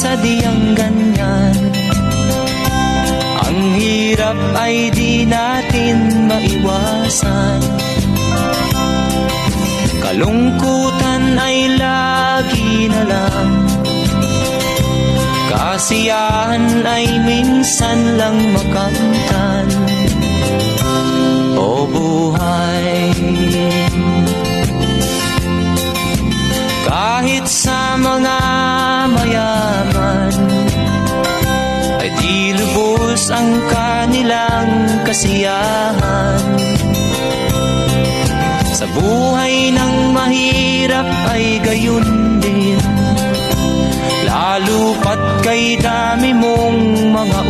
sadyang ganyan. Ang hirap ay di natin maiwasan, kalungkutan ay lagi na lang, kasiyahan ay minsan lang makamtan. O buhay, kahit sa mga mayaman ay di lubos ang kanilang kasiyahan. Sa buhay ng mahirap ay gayon din, lalo pat kay dami mong mga